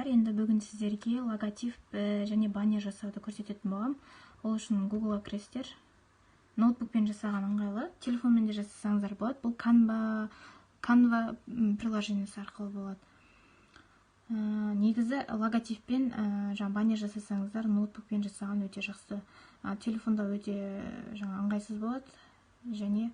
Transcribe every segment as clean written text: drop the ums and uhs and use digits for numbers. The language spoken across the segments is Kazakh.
Енді бүгін сіздерге логотип және баннер жасауды көрсететін боламын. Ол үшін Google-ға кіресіздер. Ноутбукпен жасаған ыңғайлы, телефонмен де жасасаңыздар болады. Бұл Canva приложениесі арқылы болады. Негізі логотиппен баннер жасасаңыздар, ноутбукпен жасаған өте жақсы. Телефонда өте ыңғайсыз болады. Және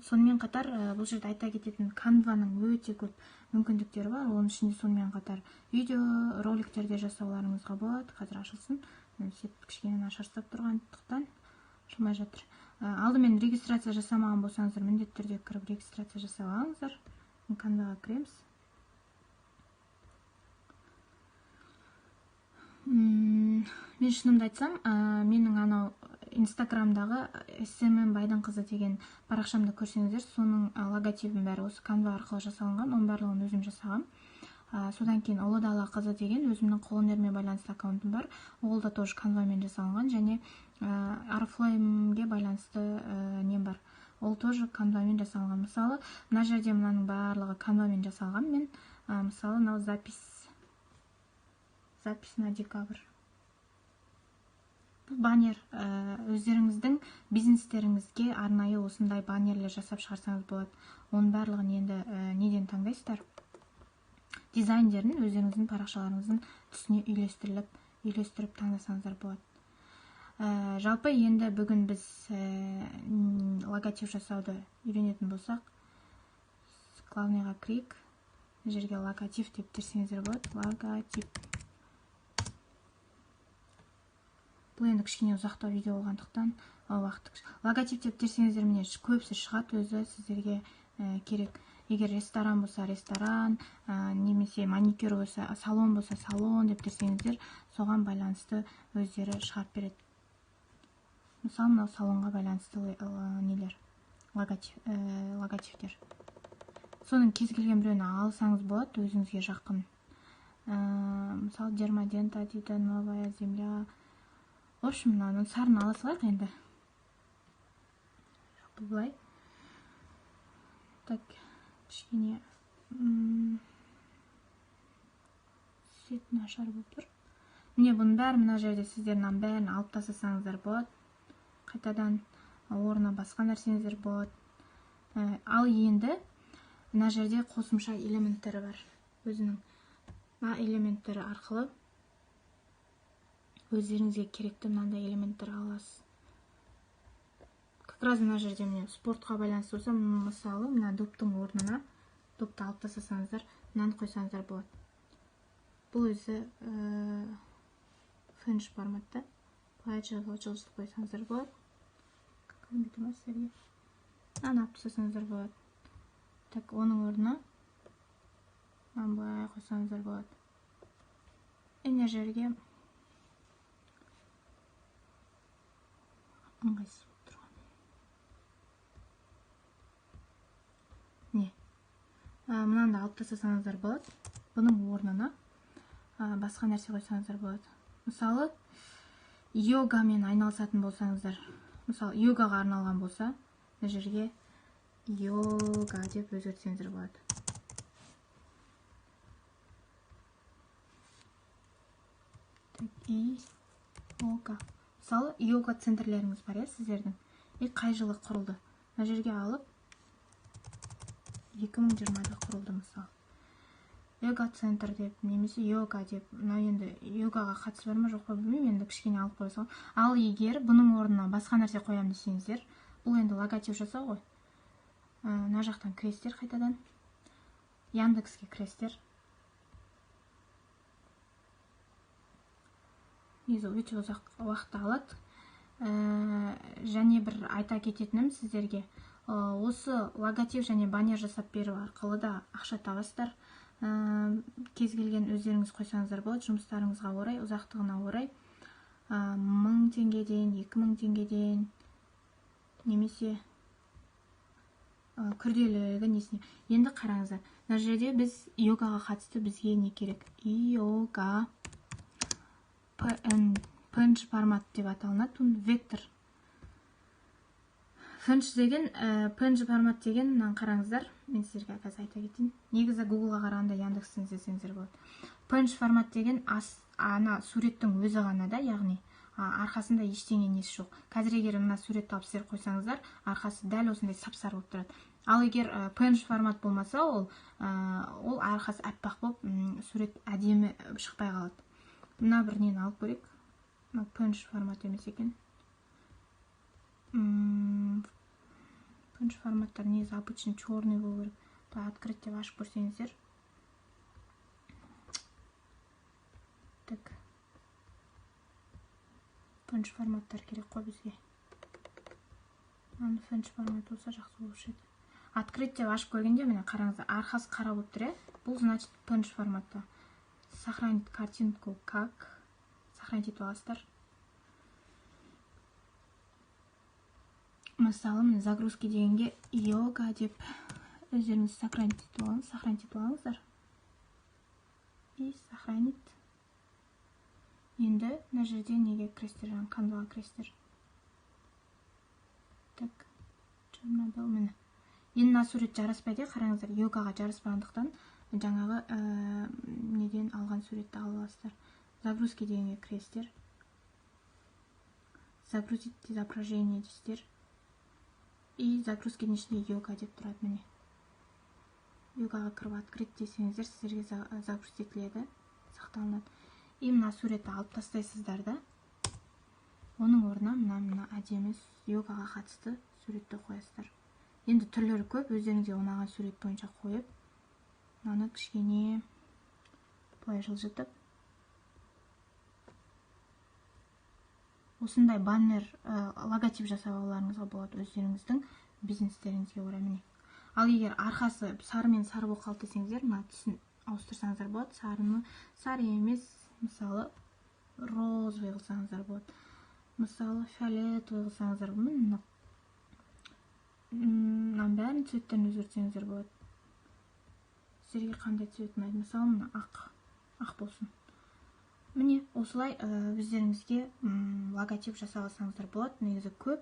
сонымен қатар бұл жерде айта кететін Canva-ның өте көп мүмкіндіктері бар. Оның ішінде сонымен қатар видео, роликтерде жасауларыңызға болады. Қазір ашылсын. Кішкене нашарсап тұрғандықтан ашылмай жатыр. Алдымен регистрация жасамаған болсаңыздар, міндетті түрде кіріп регистрация жасап алыңыздар. Canva-ға кіреміз. Мен шынымды айтсам, менің анау Инстаграмдағы SMM Байдың қызы деген парақшамды көрсеңіздер, соның логотипін бәрі осы Canva арқылы жасалынған, оның барлығын өзім жасағам. Содан кейін Ұлы Дала қызы деген өзімнің қолөнермен байланысты аккаунтым бар. Ол да тоже Canva-мен жасалынған, және Oriflame-ге байланысты нем бар. Ол тоже Canva-мен жасалынған. Мысалы, мына жерде мынаның барлығы Canva-мен жасалған. Мен мысалы, мынау запись на декабрь. Бұл баннер өздеріңіздің бизнестеріңізге арнайы осындай баннерлер жасап шығарсаңыз болады. Оның барлығын енді неден таңдайсыздар? Дизайндерін өздеріңіздің парақшаларыңыздың түсіне үйлестіріп таңдасаңыздар болады. Жалпы енді бүгін біз логотип жасауды үйренетін болсақ, главныйға кірейік. Жерге логотип деп терсеңіздер болады. Логотип. Бұл енді кішкене ұзақтау видео болғандықтан логотип деп терсеңіздер, міне көбісі шығады, өзі сіздерге керек. Егер ресторан болса ресторан, немесе маникюр болса, салон болса салон деп терсеңіздер, соған байланысты өздері шығарып береді. Мысалы, мынау салонға байланысты нелер, логотиптер. Соның кез келген біреуін алсаңыз болады, өзіңізге жақын. Мысалы, Дермадента дейді, Новая Земля. В общем, мынаның сарын ала салайық енді. Бұлай. Так, кішкене свет нашар болып тұр. Міне бұның бәрі мына жерде сіздердің бәрін алып тастасаңыздар болады. Қайтадан орнына басқа нәрсеңіздер болады. Ал енді мына жерде қосымша элементтері бар. Өзінің элементтері арқылы өздеріңізге керекті мынандай элементтер аласыз. Как раз мына жерде міне спортқа байланысты болса, мысалы, мына доптың орнына допты алып тастасаңыздар, мынаны қойсаңыздар болады. Бұл өзі фэнш форматта. Былайша жылжытып қойсаңыздар болады. Мынаны алып тастасаңыздар болады. Так, оның орнына былай қойсаңыздар болады. Мына жерге ыңғайсыз болып тұрған. Мынаны алып тастасаңыздар болады. Бұның орнына басқа нәрсе қойсаңыздар болады. Мысалы, йогамен айналысатын болсаңыздар, мысалы, йогаға арналған болса, мына жерге йога деп өзгертсеңіздер болады. Йога. Мысалы, йога центрлеріңіз бар, сіздердің. Қай жылы құрылды? Мына жерге алып, 2020-да құрылды, мысалы. Йога центр деп, немесе йога деп. Мына енді йогаға қатысы бар ма, жоқ па білмеймін, енді кішкене алып қойсам. Ал егер бұның орнына басқа нәрсе қоямын десеңіздер, бұл енді логотип жасау ғой. Мына жақтан кіресіздер қайтадан. Яндекске кіресіздер. Өте ұзақ уақытты алады. Және бір айта кететінім сіздерге, осы логотип және баннер жасап беру арқылы да ақша табасыздар. Кез келген өздеріңіз қойсаңыздар болады, жұмыстарыңызға орай, ұзақтығына орай 1000 теңгеден, 2000 теңгеден, немесе күрделілігі несіне. Енді қараңыздар, мына жерде біз йогаға қатысты бізге не керек? Йога PNG формат деп аталынады, вектор. PNG формат деген, қараңыздар, мен сіздерге қазір айта кетейін. Негізі Google-ға қарағанда Яндекстен іздесеңіздер болады. PNG формат деген ана суреттің өзі ғана да, яғни арқасында ештеңе несі жоқ. Қазір егер мына суретті алып сіздер қойсаңыздар, арқасы дәл осындай сап-сары болып тұрады. Ал егер PNG формат болмаса, ол арқасы аппақ болып, сурет әдемі шықпай қалады. Мына бір нені алып көрейік. PNG формат емес екен. PNG форматтар негізі обычный черный болу керек. Открыть деп ашып көрсеңіздер. Так. PNG форматтар керек қой бізге. PNG формат болса жақсы болушы еді. Открыть деп ашып көргенде, міне қараңыздар, арқасы қара болып тұр. Бұл значит PNG форматта. Сохранить картинку как? Сохранить етіп аласыздар. Мысалы, міне загрузки дегенге йога деп өздеріңіз сохранить етіп алыңыздар. И сохранить. Енді мына жерде неге кіресіздер, жаңағы Canva-ға кіресіздер. Так, черно-бел міне. Енді мына сурет жараспайды, қараңыздар, йогаға жараспағандықтан жаңағы неден алған суретті алып аласыздар. Загрузки дегенге кіресіздер. Загрузить изображение дейсіздер. И загрузкенің ішінде йога деп тұрады, міне. Йогаға кіріп открыть десеңіздер, сіздерге загрузить етіледі, сақталынады. И мына суретті алып тастайсыздар да, оның орнына мына әдемі йогаға қатысты суретті қоясыздар. Енді түрлері көп, өздеріңізге ұнаған сурет бойынша қойып, мынаны кішкене былай жылжытып, осындай баннер, логотип жасап алуларыңызға болады өздеріңіздің бизнестеріңізге орай, міне. Ал егер арқасы сары мен сары болып қалды десеңіздер, мына түсін ауыстырсаңыздар болады. Сары емес, мысалы, розовый қылсаңыздар болады. Мысалы, фиолетовый қылсаңыздар болады. Мынаның бәрін цветтерін өзгертсеңіздер болады. Сіздерге қандай цвет ұнайды? Мысалы, мына ақ болсын. Міне, осылай өздеріңізге логотип жасап алсаңыздар болады. Негізі көп